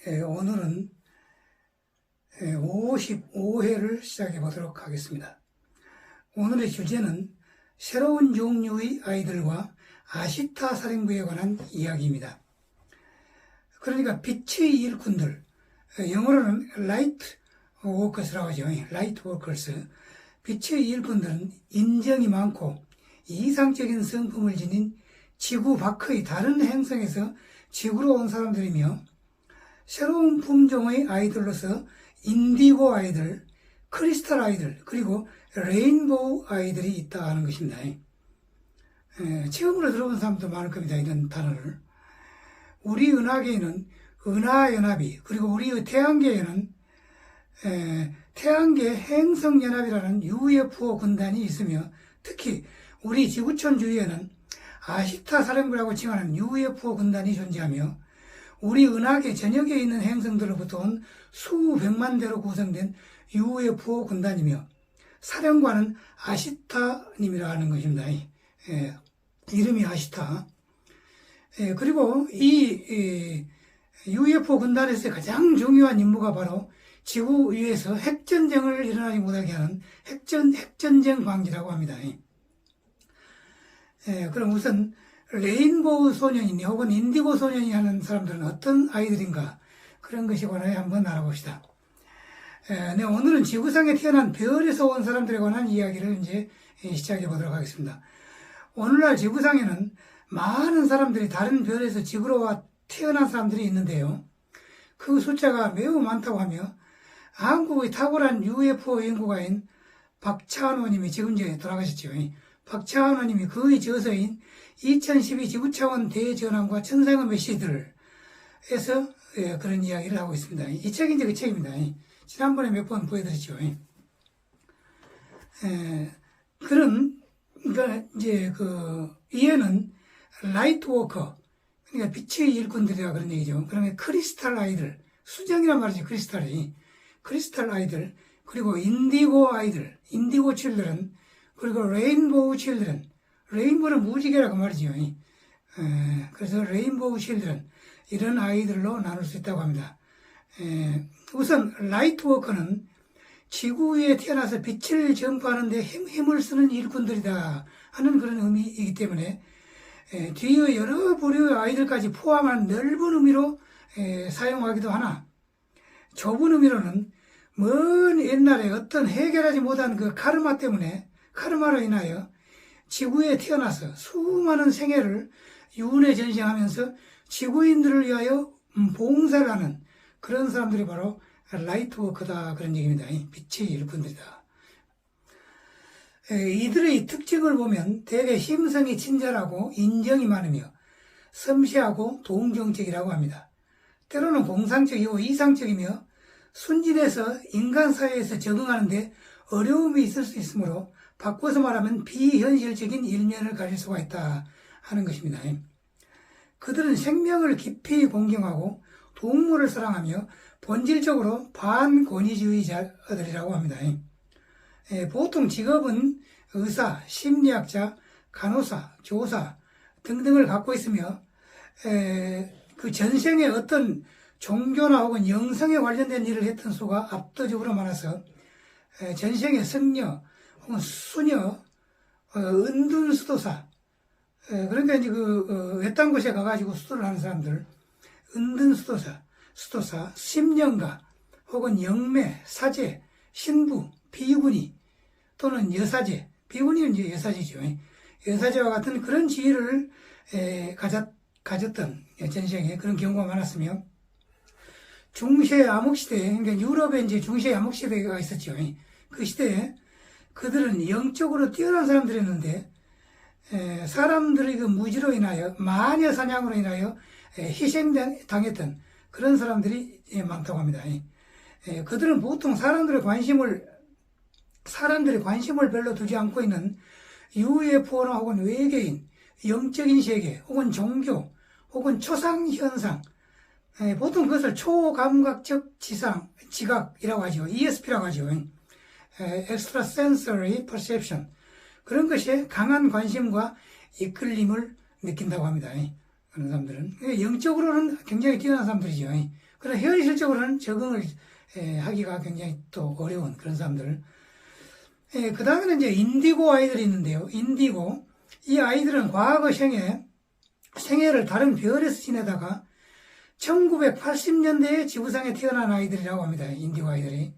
오늘은 55회를 시작해 보도록 하겠습니다. 오늘의 주제는 새로운 종류의 아이들과 아시타 사령부에 관한 이야기입니다. 그러니까 빛의 일꾼들, 영어로는 라이트 워커스라고 하죠. 라이트 워커스. 빛의 일꾼들은 인정이 많고 이상적인 성품을 지닌 지구 밖의 다른 행성에서 지구로 온 사람들이며, 새로운 품종의 아이들로서 인디고 아이들, 크리스탈 아이들, 그리고 레인보우 아이들이 있다 하는 것입니다. 처음으로 들어본 사람도 많을 겁니다. 이런 단어를. 우리 은하계에는 은하연합이, 그리고 우리 태양계에는 태양계 행성연합이라는 UFO 군단이 있으며, 특히 우리 지구촌 주위에는 아시타 사령부라고 칭하는 UFO 군단이 존재하며, 우리 은하계 전역에 있는 행성들로부터 온 수백만 대로 구성된 UFO 군단이며, 사령관은 아시타님이라 하는 것입니다. 이름이 아시타. 그리고 이 UFO 군단에서 가장 중요한 임무가 바로 지구 위에서 핵전쟁을 일어나지 못하게 하는 핵전쟁 방지라고 합니다. 그럼 우선 레인보우 소년이니 혹은 인디고 소년이 하는 사람들은 어떤 아이들인가, 그런 것에 관하여 한번 알아봅시다. 오늘은 지구상에 태어난 별에서 온 사람들에 관한 이야기를 이제 시작해 보도록 하겠습니다. 오늘날 지구상에는 많은 사람들이 다른 별에서 지구로 와 태어난 사람들이 있는데요. 그 숫자가 매우 많다고 하며, 한국의 탁월한 UFO 연구가인 박찬호님이 지금 이제 돌아가셨죠. 박찬호님이 그의 저서인 2012 지구차원 대전환과 천상의 메시지들에서 그런 이야기를 하고 있습니다. 이 책이 이제 그 책입니다. 지난번에 몇 번 보여드렸죠. 그러니까 이제 이에는 라이트 워커, 그러니까 빛의 일꾼들이라 그런 얘기죠. 그러면 크리스탈 아이들, 수정이란 말이죠. 크리스탈 아이들, 그리고 인디고 아이들, 인디고 칠드런, 그리고 레인보우 칠드런, 레인보우는 무지개라고 말이죠. 그래서 레인보우 칠드런, 이런 아이들로 나눌 수 있다고 합니다. 우선 라이트 워커는 지구 위에 태어나서 빛을 전파하는 데 힘을 쓰는 일꾼들이다 하는 그런 의미이기 때문에, 뒤에 여러 부류의 아이들까지 포함한 넓은 의미로 사용하기도 하나, 좁은 의미로는 먼 옛날에 어떤 해결하지 못한 그 카르마로 인하여 지구에 태어나서 수많은 생애를 유운에 전생하면서 지구인들을 위하여 봉사를 하는 그런 사람들이 바로 라이트 워커다, 그런 얘기입니다. 빛의 일꾼들이다. 이들의 특징을 보면 대개 힘성이 친절하고 인정이 많으며 섬세하고 동정적이라고 합니다. 때로는 공상적이고 이상적이며 순진해서 인간 사회에서 적응하는데 어려움이 있을 수 있으므로 바꿔서 말하면 비현실적인 일면을 가질 수가 있다 하는 것입니다. 그들은 생명을 깊이 공경하고 동물을 사랑하며 본질적으로 반권위주의자들이라고 합니다. 보통 직업은 의사, 심리학자, 간호사, 조사 등등을 갖고 있으며, 그 전생에 어떤 종교나 혹은 영성에 관련된 일을 했던 수가 압도적으로 많아서 전생에 성녀 혹은 수녀, 은둔수도사, 그러니까 이제 외딴 곳에 가가지고 수도를 하는 사람들, 은둔수도사, 심령가 혹은 영매, 사제, 신부, 비구니 또는 여사제, 비구니는 이제 여사제죠. 여사제와 같은 그런 지위를 가졌던 전생에 그런 경우가 많았으며, 중세 암흑시대에, 그러니까 유럽에 이제 중세 암흑시대가 있었죠. 그 시대에 그들은 영적으로 뛰어난 사람들이었는데, 사람들의 그 무지로 인하여, 마녀 사냥으로 인하여 희생당했던 그런 사람들이 많다고 합니다. 그들은 보통 사람들의 관심을 별로 두지 않고 있는 UFO나 혹은 외계인, 영적인 세계, 혹은 종교, 혹은 초상현상, 보통 그것을 초감각적 지각이라고 하죠. ESP라고 하죠. Extrasensory Perception. 그런 것에 강한 관심과 이끌림을 느낀다고 합니다. 그런 사람들은. 영적으로는 굉장히 뛰어난 사람들이죠. 그러나 현실적으로는 적응을 하기가 굉장히 또 어려운 그런 사람들. 그 다음에는 이제 인디고 아이들이 있는데요. 인디고. 이 아이들은 과거 생애를 다른 별에서 지내다가 1980년대에 지구상에 태어난 아이들이라고 합니다. 인디고 아이들이.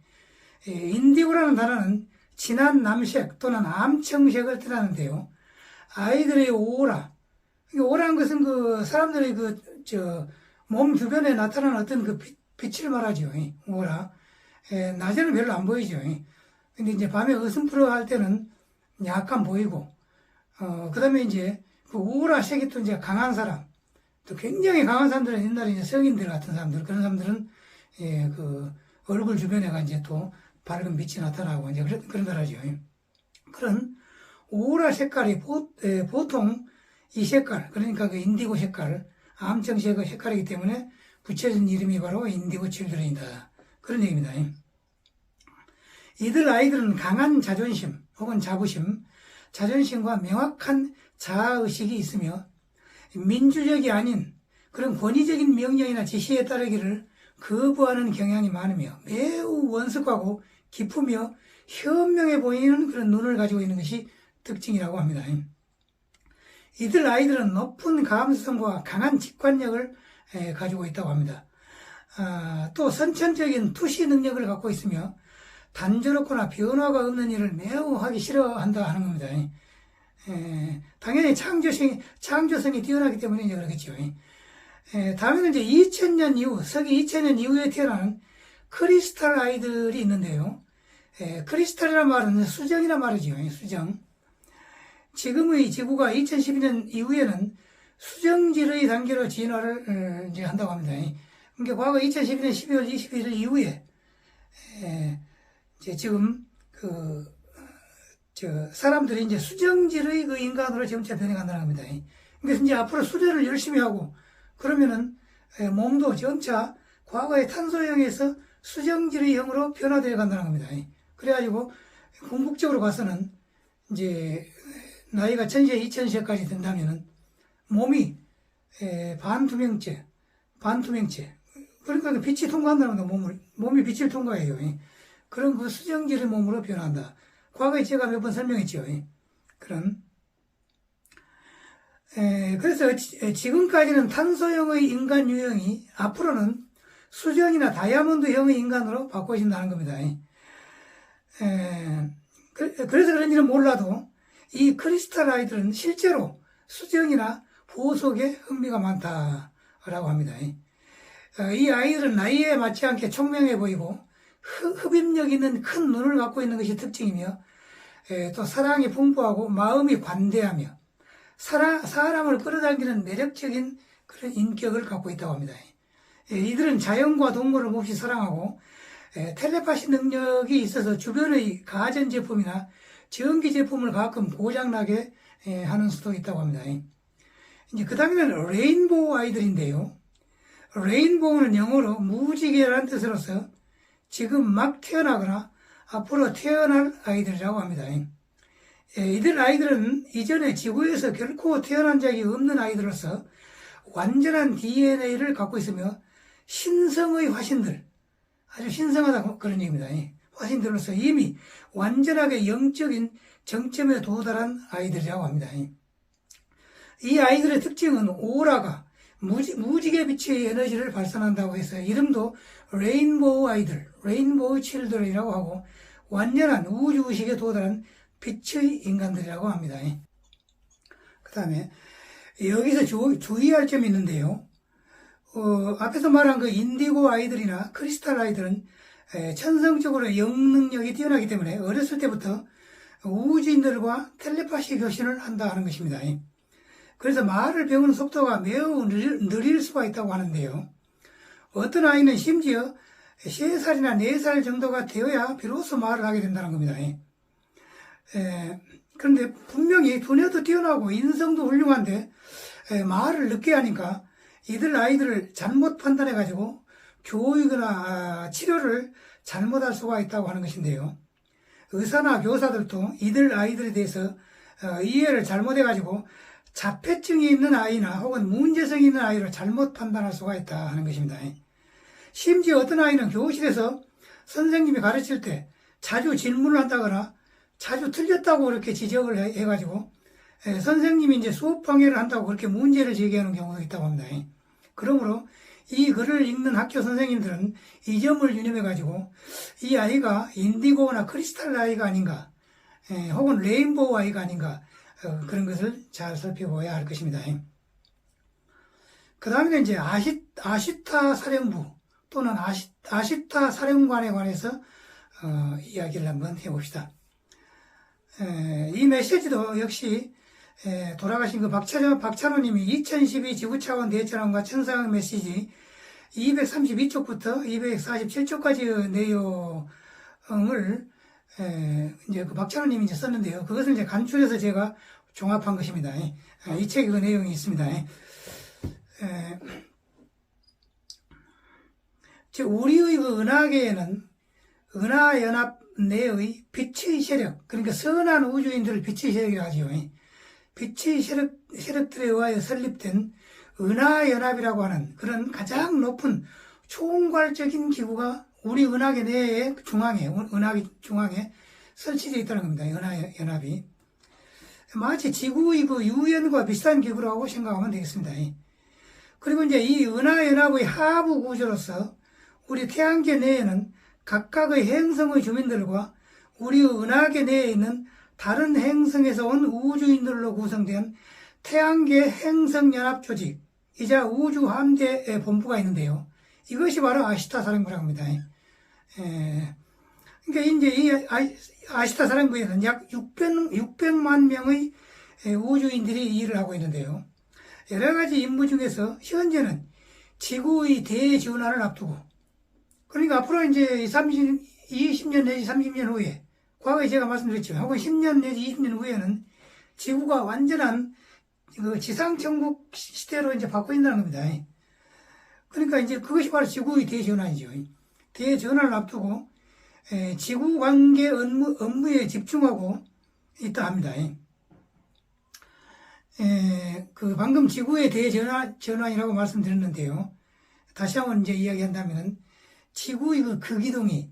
인디고라는 단어는 진한 남색 또는 암청색을 뜻하는데요. 아이들의 오라. 오라는 것은 그 사람들의 몸 주변에 나타나는 어떤 그 빛을 말하죠. 오라. 낮에는 별로 안 보이죠. 근데 이제 밤에 어슴푸러 할 때는 약간 보이고, 그 다음에 이제 그 오라 색이 또 이제 강한 사람, 또 굉장히 강한 사람들은 옛날에 이제 성인들 같은 사람들, 그런 사람들은 그 얼굴 주변에가 이제 또 밝은 빛이 나타나고 이제 그런 거라죠. 그런 오라 색깔이 보통 이 색깔, 그러니까 그 인디고 색깔, 암청색의 색깔이기 때문에 붙여진 이름이 바로 인디고 칠드런이다. 그런 얘기입니다. 이들 아이들은 강한 자존심 혹은 자부심, 자존심과 명확한 자아의식이 있으며 민주적이 아닌 그런 권위적인 명령이나 지시에 따르기를 거부하는 경향이 많으며 매우 원숙하고 깊으며 현명해 보이는 그런 눈을 가지고 있는 것이 특징이라고 합니다. 이들 아이들은 높은 감수성과 강한 직관력을 가지고 있다고 합니다. 또 선천적인 투시 능력을 갖고 있으며 단조롭거나 변화가 없는 일을 매우 하기 싫어한다 하는 겁니다. 당연히 창조성이 뛰어나기 때문에 이제 그렇겠죠. 다음에는 이제 2000년 이후, 서기 2000년 이후에 태어난 크리스탈 아이들이 있는데요. 크리스탈이라는 말은 수정이란 말이죠. 수정. 지금의 지구가 2012년 이후에는 수정질의 단계로 진화를 이제 한다고 합니다. 그러니까 과거 2012년 12월 21일 이후에 이제 지금 사람들이 이제 수정질의 그 인간으로 점차 변해간다는 겁니다. 그래서 이제 앞으로 수련을 열심히 하고 그러면은 몸도 점차 과거의 탄소형에서 수정질의 형으로 변화되어 간다는 겁니다. 그래가지고 궁극적으로 봐서는 이제 나이가 1000세, 2000세까지 된다면은 몸이 반투명체. 그러니까 빛이 통과한다는 겁니다. 몸이 빛을 통과해요. 그런 그 수정질의 몸으로 변한다. 과거에 제가 몇 번 설명했죠. 그래서 지금까지는 탄소형의 인간 유형이 앞으로는 수정이나 다이아몬드형의 인간으로 바꿔진다는 겁니다. 그래서 그런지는 몰라도 이 크리스탈 아이들은 실제로 수정이나 보석에 흥미가 많다라고 합니다. 이 아이들은 나이에 맞지 않게 총명해 보이고 흡입력 있는 큰 눈을 갖고 있는 것이 특징이며 또 사랑이 풍부하고 마음이 관대하며 사람을 끌어당기는 매력적인 그런 인격을 갖고 있다고 합니다. 이들은 자연과 동물을 몹시 사랑하고 텔레파시 능력이 있어서 주변의 가전제품이나 전기제품을 가끔 고장나게 하는 수도 있다고 합니다. 이제 그 다음에는 레인보우 아이들인데요. 레인보우는 영어로 무지개라는 뜻으로서 지금 막 태어나거나 앞으로 태어날 아이들이라고 합니다. 이들 아이들은 이전에 지구에서 결코 태어난 적이 없는 아이들로서 완전한 DNA를 갖고 있으며 신성의 화신들, 아주 신성하다 그런 얘기입니다. 화신들로서 이미 완전하게 영적인 정점에 도달한 아이들이라고 합니다. 이 아이들의 특징은 오라가 무지개 빛의 에너지를 발산한다고 해서 이름도 레인보우 아이들, 레인보우 칠드런이라고 하고 완전한 우주의식에 도달한 빛의 인간들이라고 합니다. 그 다음에 여기서 주의할 점이 있는데요. 앞에서 말한 그 인디고 아이들이나 크리스탈 아이들은 천성적으로 영능력이 뛰어나기 때문에 어렸을 때부터 우주인들과 텔레파시 교신을 한다 하는 것입니다. 그래서 말을 배우는 속도가 매우 느릴 수가 있다고 하는데요. 어떤 아이는 심지어 3살이나 4살 정도가 되어야 비로소 말을 하게 된다는 겁니다. 그런데 분명히 두뇌도 뛰어나고 인성도 훌륭한데 말을 늦게 하니까 이들 아이들을 잘못 판단해가지고 교육이나 치료를 잘못할 수가 있다고 하는 것인데요. 의사나 교사들도 이들 아이들에 대해서 이해를 잘못해가지고 자폐증이 있는 아이나 혹은 문제성이 있는 아이를 잘못 판단할 수가 있다 하는 것입니다. 심지어 어떤 아이는 교실에서 선생님이 가르칠 때 자주 질문을 한다거나 자주 틀렸다고 그렇게 지적을 해가지고 선생님이 이제 수업 방해를 한다고 그렇게 문제를 제기하는 경우가 있다고 합니다. 그러므로 이 글을 읽는 학교 선생님들은 이 점을 유념해가지고 이 아이가 인디고나 크리스탈 아이가 아닌가, 혹은 레인보우 아이가 아닌가, 그런 것을 잘 살펴봐야 할 것입니다. 그 다음에 이제 아시타 사령부 또는 아시타 사령관에 관해서 이야기를 한번 해봅시다. 이 메시지도 역시 돌아가신 그 박찬호님이 2012 지구차원 대전환과 천상 메시지 232쪽부터 247쪽까지 내용을 이제 그 박찬호님이 이제 썼는데요. 그것을 이제 간추려서 제가 종합한 것입니다. 이 책에 그 내용이 있습니다. 우리의 그 은하계에는 은하연합 내의 빛의 세력, 그러니까 선한 우주인들을 빛의 세력이라고 하죠. 빛의 세력들에 의하여 설립된 은하연합이라고 하는 그런 가장 높은 총괄적인 기구가 우리 은하계 내의 중앙에, 은하계 중앙에 설치되어 있다는 겁니다. 은하연합이. 마치 지구의 그 유엔과 비슷한 기구라고 생각하면 되겠습니다. 그리고 이제 이 은하연합의 하부 구조로서 우리 태양계 내에는 각각의 행성의 주민들과 우리 은하계 내에 있는 다른 행성에서 온 우주인들로 구성된 태양계 행성연합조직이자 우주함대의 본부가 있는데요. 이것이 바로 아시타 사령부라고 합니다. 그러니까 이제 이 아시타 사령부에는 약 600만 명의 우주인들이 일을 하고 있는데요. 여러 가지 임무 중에서 현재는 지구의 대전환을 앞두고, 그러니까 앞으로 이제 20년 내지 30년 후에, 과거에 제가 말씀드렸죠. 혹은 10년 내지 20년 후에는 지구가 완전한 그 지상천국 시대로 이제 바꿔진다는 겁니다. 그러니까 이제 그것이 바로 지구의 대전환이죠. 대전환을 앞두고 지구 관계 업무에 집중하고 있다 합니다. 그 방금 지구의 대전환이라고 말씀드렸는데요. 다시 한번 이제 이야기한다면은 지구의 그 극이동이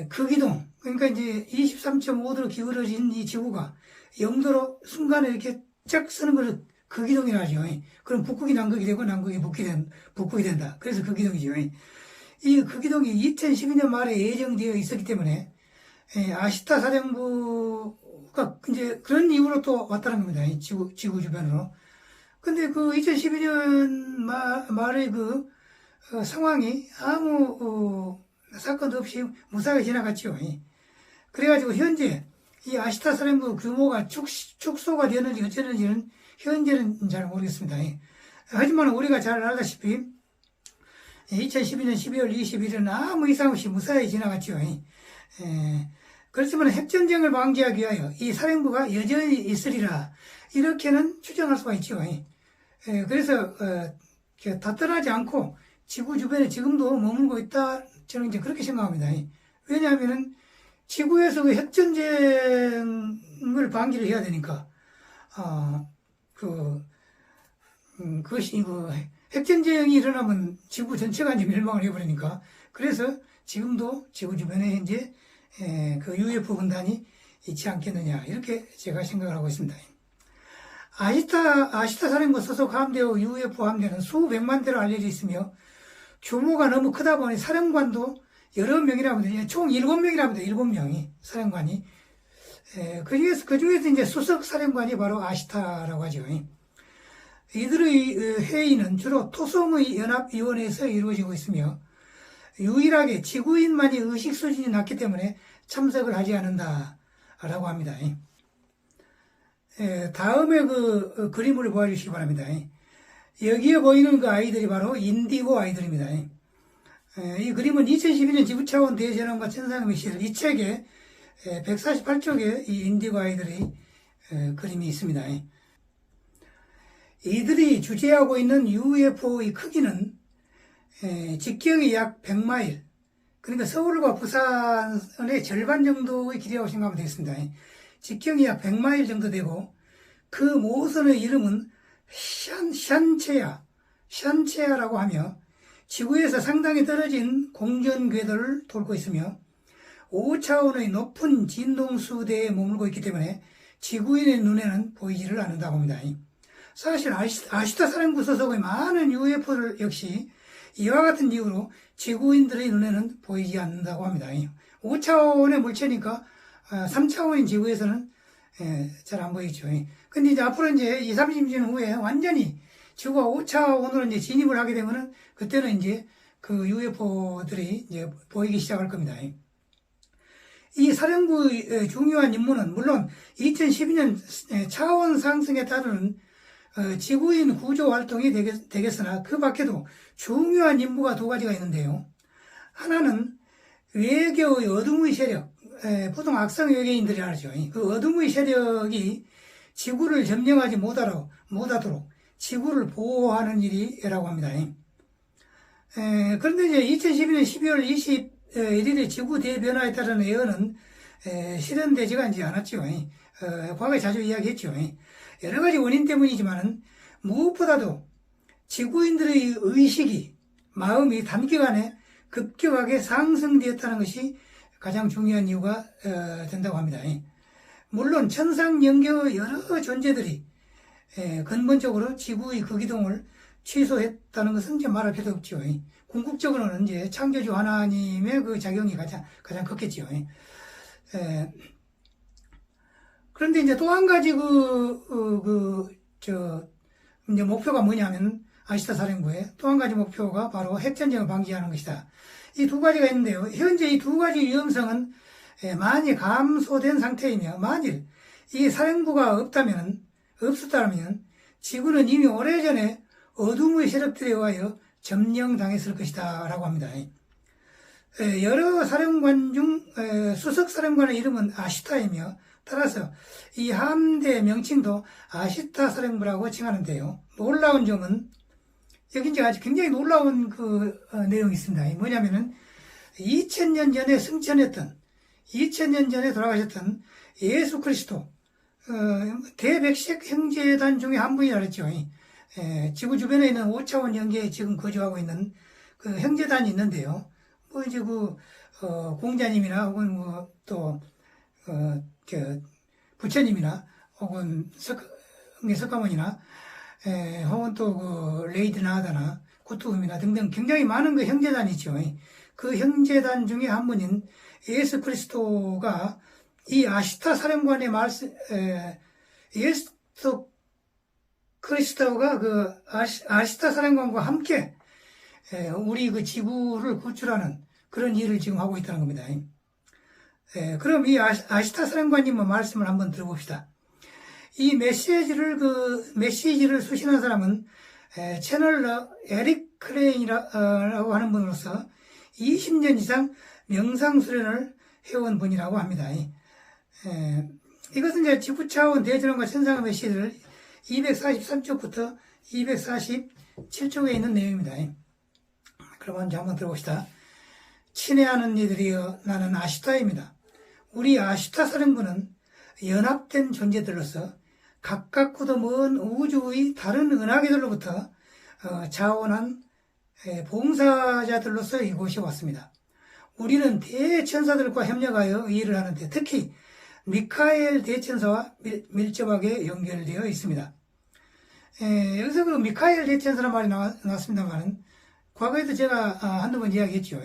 극이동, 그러니까 이제 23.5도로 기울어진 이 지구가 0도로 순간에 이렇게 쫙 서는 것을 극이동이라 하죠. 그럼 북극이 남극이 되고 남극이 북극이 된다. 그래서 극이동이죠. 이 극이동이 2012년 말에 예정되어 있었기 때문에 아시타 사령부가 이제 그런 이유로 또 왔다는 겁니다. 지구 주변으로. 근데 그 2012년 말의 그 상황이 아무 사건도 없이 무사하게 지나갔죠. 그래가지고 현재 이 아시타 사령부 규모가 축소가 되었는지 어쩌는지는 현재는 잘 모르겠습니다. 하지만 우리가 잘 알다시피 2012년 12월 20일은 아무 이상 없이 무사히 지나갔죠. 그렇지만 핵전쟁을 방지하기 위하여 이 사령부가 여전히 있으리라, 이렇게는 추정할 수가 있죠. 그래서 다 떠나지 않고 지구 주변에 지금도 머물고 있다, 저는 이제 그렇게 생각합니다. 왜냐하면은 지구에서 그 핵전쟁을 방지를 해야 되니까, 그것이 핵전쟁이 일어나면 지구 전체가 이제 멸망을 해버리니까, 그래서 지금도 지구 주변에 이제 그 UFO 군단이 있지 않겠느냐, 이렇게 제가 생각을 하고 있습니다. 아시타 사령부 소속 함대와 UFO 함대는 수백만 대로 알려져 있으며 규모가 너무 크다 보니 사령관도 여러 명이라고 합니다. 총 7명이라고 합니다. 7명이 사령관이. 그 중에서 이제 수석 사령관이 바로 아시타라고 하죠. 이들의 회의는 주로 토성의 연합위원회에서 이루어지고 있으며 유일하게 지구인만이 의식 수준이 낮기 때문에 참석을 하지 않는다라고 합니다. 다음에 그 그림을 보여주시기 바랍니다. 여기에 보이는 그 아이들이 바로 인디고 아이들입니다. 이 그림은 2012년 지구차원 대전환과 천상 메시지, 이 책에 148쪽에 이 인디고 아이들의 그림이 있습니다. 이들이 주재하고 있는 UFO의 크기는 직경이 약 100마일, 그러니까 서울과 부산의 절반 정도의 길이라고 생각하면 되겠습니다. 직경이 약 100마일 정도 되고, 그 모선의 이름은 샨체야라고 하며 지구에서 상당히 떨어진 공전 궤도를 돌고 있으며 5차원의 높은 진동수대에 머물고 있기 때문에 지구인의 눈에는 보이지를 않는다고 합니다. 사실 아시타 사령부 소속의 많은 UFO를 역시 이와 같은 이유로 지구인들의 눈에는 보이지 않는다고 합니다. 5차원의 물체니까 3차원인 지구에서는 잘 안 보이죠. 근데 이제 앞으로 이제 20, 30년 후에 완전히 지구가 5차원으로 이제 진입을 하게 되면은 그때는 이제 그 UFO들이 이제 보이기 시작할 겁니다. 이 사령부의 중요한 임무는 물론 2012년 차원 상승에 따르는 지구인 구조 활동이 되겠으나 그 밖에도 중요한 임무가 두 가지가 있는데요. 하나는 외교의 어둠의 세력, 보통 악성 외계인들이 하죠. 그 어둠의 세력이 지구를 점령하지 못하도록 지구를 보호하는 일이라고 합니다. 그런데 이제 2012년 12월 21일에 지구 대변화에 따른 예언은 실현되지가 않았죠. 과거에 자주 이야기했죠. 여러 가지 원인 때문이지만은 무엇보다도 지구인들의 의식이, 마음이 단기간에 급격하게 상승되었다는 것이 가장 중요한 이유가 된다고 합니다. 물론 천상연계의 여러 존재들이 근본적으로 지구의 그 기동을 취소했다는 것은 이제 말할 필요 없죠. 궁극적으로는 이제 창조주 하나님의 그 작용이 가장 컸겠죠. 그런데 이제 또 한 가지 이제 목표가 뭐냐면 아시타 사령부의 또 한 가지 목표가 바로 핵전쟁을 방지하는 것이다. 이 두 가지가 있는데요. 현재 이 두 가지 위험성은 많이 감소된 상태이며 만일 이 사령부가 없었다면 지구는 이미 오래전에 어둠의 세력들에 의하여 점령당했을 것이다 라고 합니다. 여러 사령관 중 수석 사령관의 이름은 아시타이며 따라서 이 함대 명칭도 아시타 사령부라고 칭하는데요. 놀라운 점은 여기 이제 아주 굉장히 놀라운 내용이 있습니다. 뭐냐면은 2000년 전에 승천했던 2000년 전에 돌아가셨던 예수 그리스도 대백색 형제단 중에 한 분이라 그랬죠. 지구 주변에 있는 5차원 연계에 지금 거주하고 있는 그 형제단이 있는데요. 뭐 이제 공자님이나 혹은 부처님이나 혹은 석가모니나 혹은 또 레이드 나하다나 고투음이나 등등 굉장히 많은 그 형제단이 있죠. 그 형제단 중에 한 분인 예수 그리스도가 이 아시타 사령관의 예수 그리스도가 아시타 사령관과 함께 우리 그 지구를 구출하는 그런 일을 지금 하고 있다는 겁니다. 그럼 이 아시타 사령관님의 말씀을 한번 들어봅시다. 이 메시지를 수신한 사람은 채널러 에릭 클레인이라고 하는 분으로서 20년 이상 명상수련을 해온 분이라고 합니다. 이것은 이제 지구차원 대전원과 천상의 메시지를 243쪽부터 247쪽에 있는 내용입니다. 그럼 이제 한번 들어봅시다. 친애하는 이들이여 나는 아시타입니다. 우리 아시타 사령부는 연합된 존재들로서 가깝고도 먼 우주의 다른 은하계들로부터 자원한 봉사자들로서 이곳에 왔습니다. 우리는 대천사들과 협력하여 일을 하는데 특히 미카엘 대천사와 밀접하게 연결되어 있습니다. 여기서 그 미카엘 대천사라는 말이 나왔습니다만 과거에도 제가 한두 번 이야기했죠.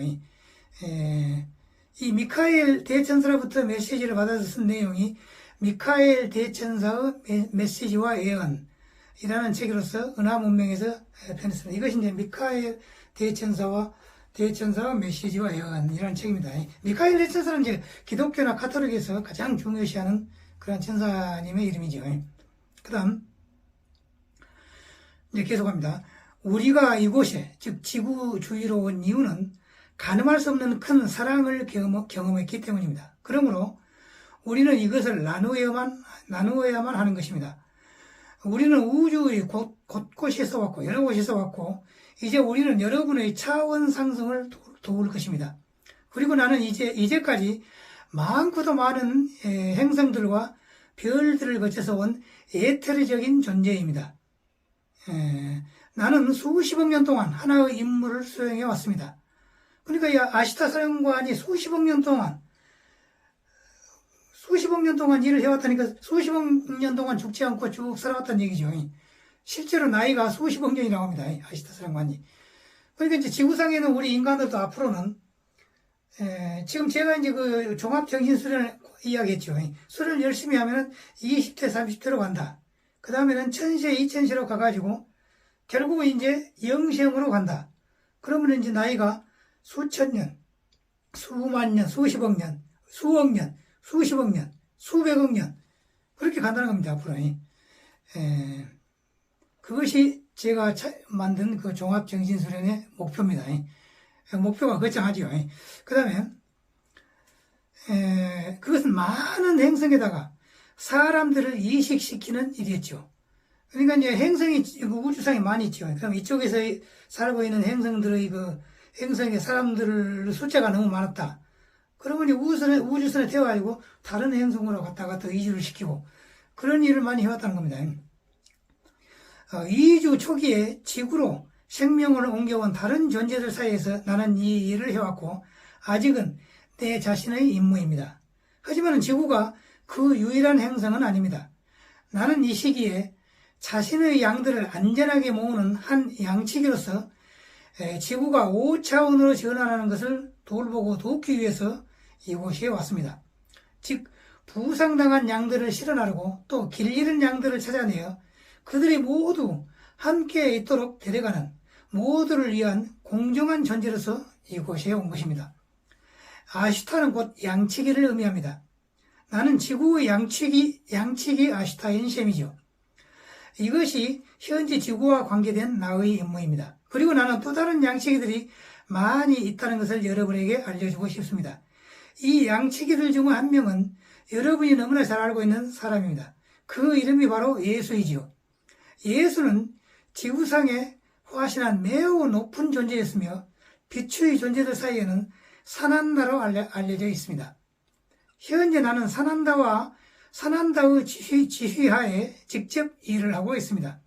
이 미카엘 대천사로부터 메시지를 받아서 쓴 내용이 미카엘 대천사의 메시지와 예언이라는 책으로서 은하 문명에서 편했습니다. 이것이 이제 미카엘 대천사와 메시지와 예언이라는 책입니다. 미카엘 대천사는 이제 기독교나 카톨릭에서 가장 중요시하는 그런 천사님의 이름이죠. 그 다음, 이제 계속합니다. 우리가 이곳에, 즉 지구 주위로 온 이유는 가늠할 수 없는 큰 사랑을 경험했기 때문입니다. 그러므로 우리는 이것을 나누어야만 하는 것입니다. 우리는 우주의 곳곳에서 왔고 여러 곳에서 왔고 이제 우리는 여러분의 차원 상승을 도울 것입니다. 그리고 나는 이제까지 많고도 많은 행성들과 별들을 거쳐서 온 에테르적인 존재입니다. 나는 수십억 년 동안 하나의 임무를 수행해 왔습니다. 그러니까 이 아시타 사령관이 수십억 년 동안 일을 해왔다니까 수십억 년 동안 죽지 않고 쭉 살아왔다는 얘기죠. 실제로 나이가 수십억 년이라고 합니다. 아시타 사령관이. 그러니까 이제 지구상에는 우리 인간들도 앞으로는 지금 제가 이제 그 종합정신수련을 이야기했죠. 수련을 열심히 하면은 20대, 30대로 간다. 그 다음에는 1000세, 2000세로 가가지고 결국은 이제 영생으로 간다. 그러면 이제 나이가 수천 년, 수만 년, 수십억 년, 수억 년, 수십억 년, 수백억 년 그렇게 간다는 겁니다. 앞으로. 그것이 제가 만든 그 종합정신수련의 목표입니다. 목표가 거창하죠. 그 다음에 그것은 많은 행성에다가 사람들을 이식시키는 일이었죠. 그러니까 이제 행성이 우주상에 많이 있죠. 그럼 이쪽에서 살고 있는 행성들의 그 행성의 사람들 숫자가 너무 많았다. 그러면 우주선에 태워가지고 다른 행성으로 갔다가 또 이주를 시키고 그런 일을 많이 해왔다는 겁니다. 이주 초기에 지구로 생명을 옮겨온 다른 존재들 사이에서 나는 이 일을 해왔고 아직은 내 자신의 임무입니다. 하지만 지구가 그 유일한 행성은 아닙니다. 나는 이 시기에 자신의 양들을 안전하게 모으는 한 양치기로서 지구가 5차원으로 전환하는 것을 돌보고 돕기 위해서 이곳에 왔습니다. 즉 부상당한 양들을 실어나르고 또 길 잃은 양들을 찾아내어 그들이 모두 함께 있도록 데려가는 모두를 위한 공정한 존재로서 이곳에 온 것입니다. 아시타는 곧 양치기를 의미합니다. 나는 지구의 양치기 아시타인 셈이죠. 이것이 현재 지구와 관계된 나의 임무입니다. 그리고 나는 또 다른 양치기들이 많이 있다는 것을 여러분에게 알려주고 싶습니다. 이 양치기들 중 한 명은 여러분이 너무나 잘 알고 있는 사람입니다. 그 이름이 바로 예수이지요. 예수는 지구상에 화신한 매우 높은 존재였으며 빛의 존재들 사이에는 산한다로 알려져 있습니다. 현재 나는 산한다의 지휘하에 직접 일을 하고 있습니다.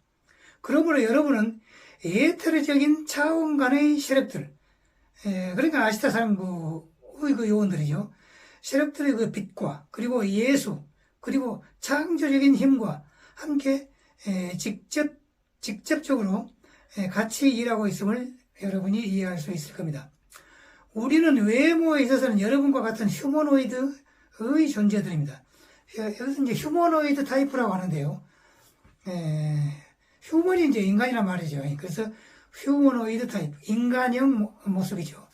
그러므로 여러분은 에테르적인 차원 간의 세력들, 그러니까 아시타 사령부의 그 요원들이죠. 세력들의 그 빛과 그리고 예수 그리고 창조적인 힘과 함께 직접적으로 같이 일하고 있음을 여러분이 이해할 수 있을 겁니다. 우리는 외모에 있어서는 여러분과 같은 휴머노이드의 존재들입니다. 여기서 이제 휴머노이드 타입이라고 하는데요. 휴먼이 이제 인간이란 말이죠. 그래서 휴머노이드 타입, 인간형 모습이죠.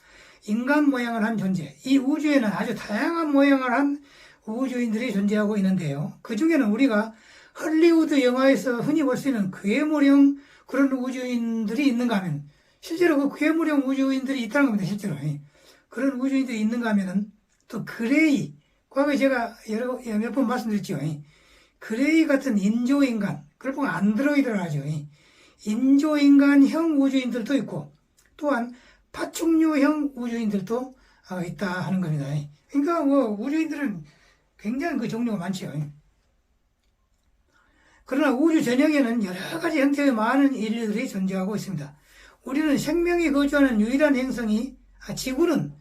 인간 모양을 한 존재. 이 우주에는 아주 다양한 모양을 한 우주인들이 존재하고 있는데요. 그 중에는 우리가 헐리우드 영화에서 흔히 볼 수 있는 괴물형 그런 우주인들이 있는가 하면 실제로 그 괴물형 우주인들이 있다는 겁니다. 실제로. 그런 우주인들이 있는가 하면은 또 그레이, 과거에 제가 몇 번 말씀드렸죠. 그레이 같은 인조인간, 그걸 보면 안드로이드라고 하죠. 인조인간형 우주인들도 있고 또한 파충류형 우주인들도 있다 하는 겁니다. 그러니까 뭐 우주인들은 굉장히 그 종류가 많죠. 그러나 우주 전역에는 여러 가지 형태의 많은 인류들이 존재하고 있습니다. 우리는 생명이 거주하는 유일한 행성이 지구는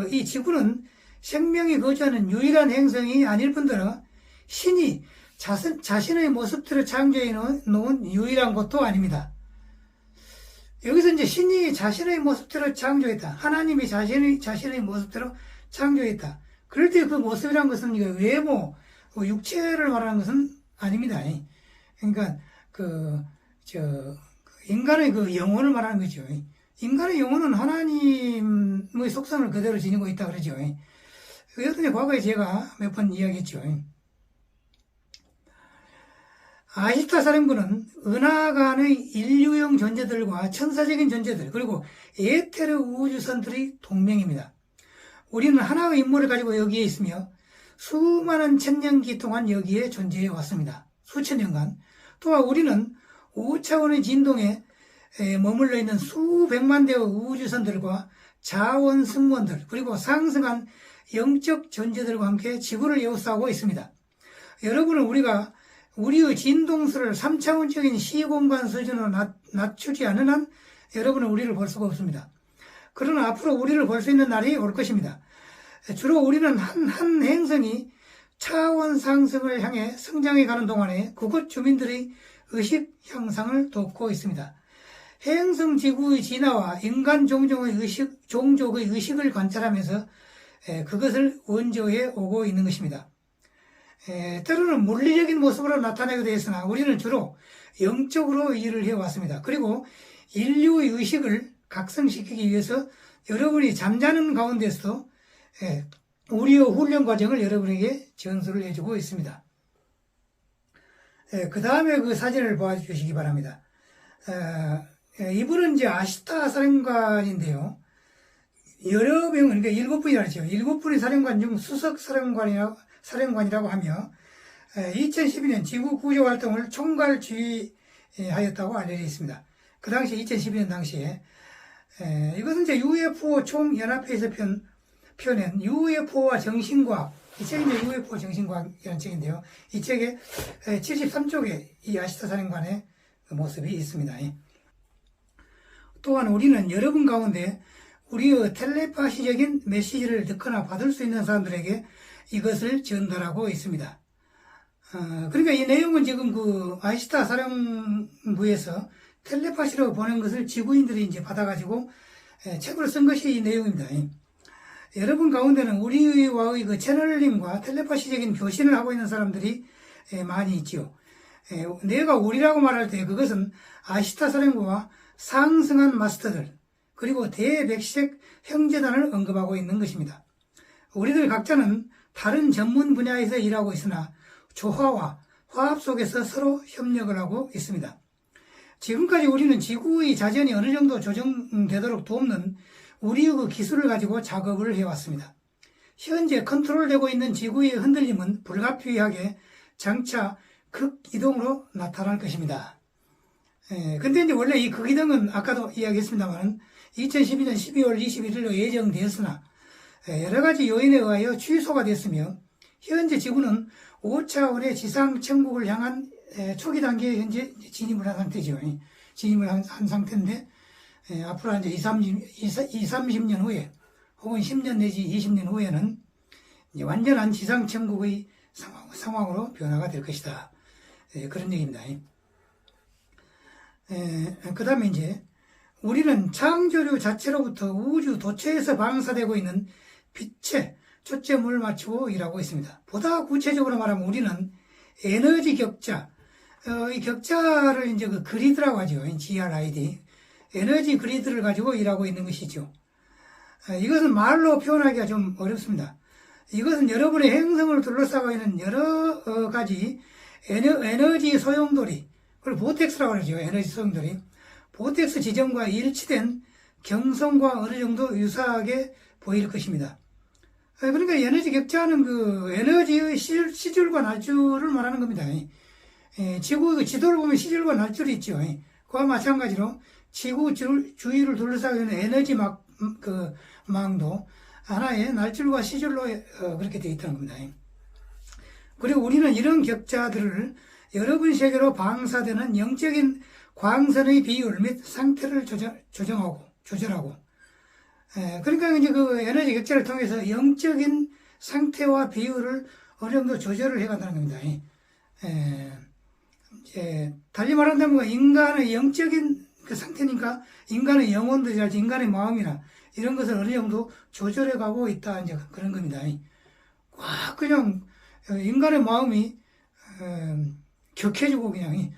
이 지구는 생명이 거주하는 유일한 행성이 아닐 뿐더러 신이 자신의 모습대로 창조해 놓은 유일한 곳도 아닙니다. 여기서 이제 신이 자신의 모습대로 창조했다. 하나님이 자신의 모습대로 창조했다. 그럴 때 그 모습이란 것은 외모, 육체를 말하는 것은 아닙니다. 그러니까 인간의 그 영혼을 말하는 거죠. 인간의 영혼은 하나님의 속성을 그대로 지니고 있다 그러죠. 여튼 과거에 제가 몇 번 이야기했죠. 아시타 사령부는 은하간의 인류형 존재들과 천사적인 존재들 그리고 에테르 우주선들의 동맹입니다. 우리는 하나의 임무를 가지고 여기에 있으며 수많은 천년기 동안 여기에 존재해 왔습니다. 수천 년간. 또한 우리는 5차원의 진동에 머물러 있는 수백만 대의 우주선들과 자원 승무원들 그리고 상승한 영적 존재들과 함께 지구를 에워싸고 있습니다. 여러분은 우리의 진동수를 3차원적인 시공간 수준으로 낮추지 않는 한 여러분은 우리를 볼 수가 없습니다. 그러나 앞으로 우리를 볼 수 있는 날이 올 것입니다. 주로 우리는 한 행성이 차원 상승을 향해 성장해 가는 동안에 그곳 주민들의 의식 향상을 돕고 있습니다. 행성 지구의 진화와 인간 종족의 의식을 관찰하면서 그것을 원조해 오고 있는 것입니다. 때로는 물리적인 모습으로 나타나기도 했으나 우리는 주로 영적으로 일을 해왔습니다. 그리고 인류의 의식을 각성시키기 위해서 여러분이 잠자는 가운데서도 우리의 훈련 과정을 여러분에게 전수를 해주고 있습니다. 그 다음에 그 사진을 보아주시기 바랍니다. 이분은 이제 아시타 사령관인데요. 여러 명, 그러니까 7분이라 했죠. 7분의 사령관 중 수석 사령관이라고 하며 2012년 지구 구조 활동을 총괄 지휘하였다고 알려져 있습니다. 그 당시 2012년 당시에 이것은 이제 UFO 총연합회에서 펴낸 UFO와 정신과학, 이 책이 이제 UFO 정신과학이라는 책인데요. 이 책의 73쪽에 이 아시타 사령관의 모습이 있습니다. 또한 우리는 여러분 가운데 우리의 텔레파시적인 메시지를 듣거나 받을 수 있는 사람들에게 이것을 전달하고 있습니다. 그러니까 이 내용은 지금 그 아시타 사령부에서 텔레파시로 보낸 것을 지구인들이 이제 받아가지고 책으로 쓴 것이 이 내용입니다. 여러분 가운데는 우리와의 그 채널링과 텔레파시적인 교신을 하고 있는 사람들이 많이 있지요. 내가 우리라고 말할 때 그것은 아시타 사령부와 상승한 마스터들 그리고 대백색 형제단을 언급하고 있는 것입니다. 우리들 각자는 다른 전문 분야에서 일하고 있으나 조화와 화합 속에서 서로 협력을 하고 있습니다. 지금까지 우리는 지구의 자전이 어느 정도 조정되도록 돕는 우리의 그 기술을 가지고 작업을 해왔습니다. 현재 컨트롤되고 있는 지구의 흔들림은 불가피하게 장차 극이동으로 나타날 것입니다. 근데 이제 원래 이 극이동은 아까도 이야기했습니다만 2012년 12월 21일로 예정되었으나 여러 가지 요인에 의하여 취소가 됐으며 현재 지구는 5차원의 지상 천국을 향한 초기 단계에 현재 진입을 한 상태죠. 진입을 한 상태인데 앞으로 이제 30년 후에 혹은 10년 내지 20년 후에는 이제 완전한 지상 천국의 상황으로 변화가 될 것이다. 그런 얘기입니다. 그 다음에 이제 우리는 창조주 자체로부터 우주 도처에서 방사되고 있는 빛에 초점을 맞추고 일하고 있습니다. 보다 구체적으로 말하면 우리는 에너지 격자, 이 격자를 이제 그 그리드라고 하죠. GRID. 에너지 그리드를 가지고 일하고 있는 것이죠. 이것은 말로 표현하기가 좀 어렵습니다. 이것은 여러분의 행성을 둘러싸고 있는 여러 가지 에너지 소용돌이, 그걸 보텍스라고 하죠. 에너지 소용돌이. 보텍스 지점과 일치된 경성과 어느 정도 유사하게 보일 것입니다. 그러니까 에너지 격자는 그 에너지의 시줄과 날줄을 말하는 겁니다. 지구의 지도를 보면 시줄과 날줄이 있죠. 그와 마찬가지로 지구 주위를 둘러싸고 있는 에너지 망도 하나의 날줄과 시줄로 그렇게 되어 있다는 겁니다. 그리고 우리는 이런 격자들을 여러분 세계로 방사되는 영적인 광선의 비율 및 상태를 조절하고 그러니까 이제 그 에너지 격자를 통해서 영적인 상태와 비율을 어느 정도 조절을 해간다는 겁니다. 달리 말한다면 인간의 영적인 그 상태니까 인간의 영혼들이랄지 인간의 마음이나 이런 것을 어느 정도 조절해 가고 있다. 이제 그런 겁니다. 꽉 그냥 인간의 마음이 격해지고 그냥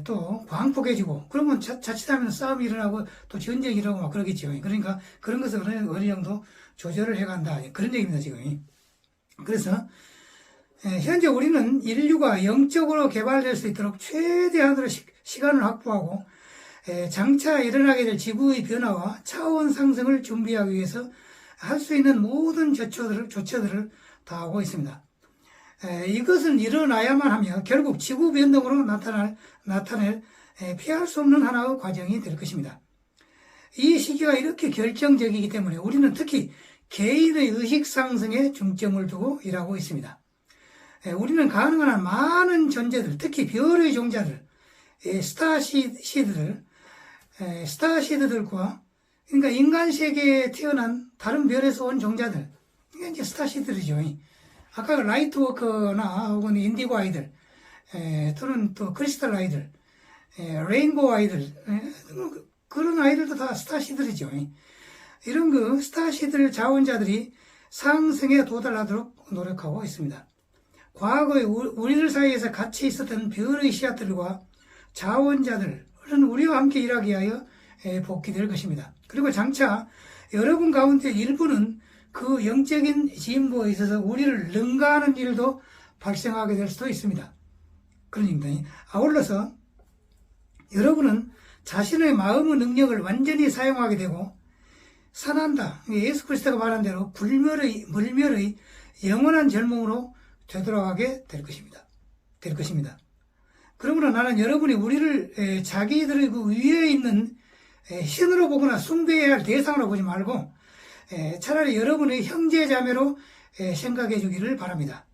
또 광폭해지고 그러면 자칫하면 싸움이 일어나고 또 전쟁이 일어나고 막 그러겠죠. 그러니까 그런 것을 어느 정도 조절을 해간다. 그런 얘기입니다, 지금. 그래서 현재 우리는 인류가 영적으로 개발될 수 있도록 최대한으로 시간을 확보하고 장차 일어나게 될 지구의 변화와 차원 상승을 준비하기 위해서 할 수 있는 모든 조처들을 다 하고 있습니다. 이것은 일어나야만 하며 결국 지구 변동으로 나타낼 피할 수 없는 하나의 과정이 될 것입니다. 이 시기가 이렇게 결정적이기 때문에 우리는 특히 개인의 의식 상승에 중점을 두고 일하고 있습니다. 우리는 가능한 한 많은 존재들, 특히 별의 종자들, 스타시드들과 그러니까 인간 세계에 태어난 다른 별에서 온 종자들, 이게 이제 스타시드들이죠. 아까 라이트워커나 혹은 인디고 아이들, 또는 또 크리스탈 아이들, 레인보우 아이들, 그런 아이들도 다 스타시드이죠. 이런 그 스타시드 자원자들이 상승에 도달하도록 노력하고 있습니다. 과거에 우리들 사이에서 같이 있었던 별의 씨앗들과 자원자들은 우리와 함께 일하기 위하여 복귀될 것입니다. 그리고 장차 여러분 가운데 일부는 그 영적인 진보에 있어서 우리를 능가하는 일도 발생하게 될 수도 있습니다. 그러니까 아울러서 여러분은 자신의 마음의 능력을 완전히 사용하게 되고 산한다. 예수 그리스도가 말한 대로 물멸의 영원한 젊음으로 되돌아가게 될 것입니다. 그러므로 나는 여러분이 우리를 자기들의 그 위에 있는 신으로 보거나 숭배해야 할 대상으로 보지 말고 차라리 여러분의 형제 자매로 생각해 주기를 바랍니다.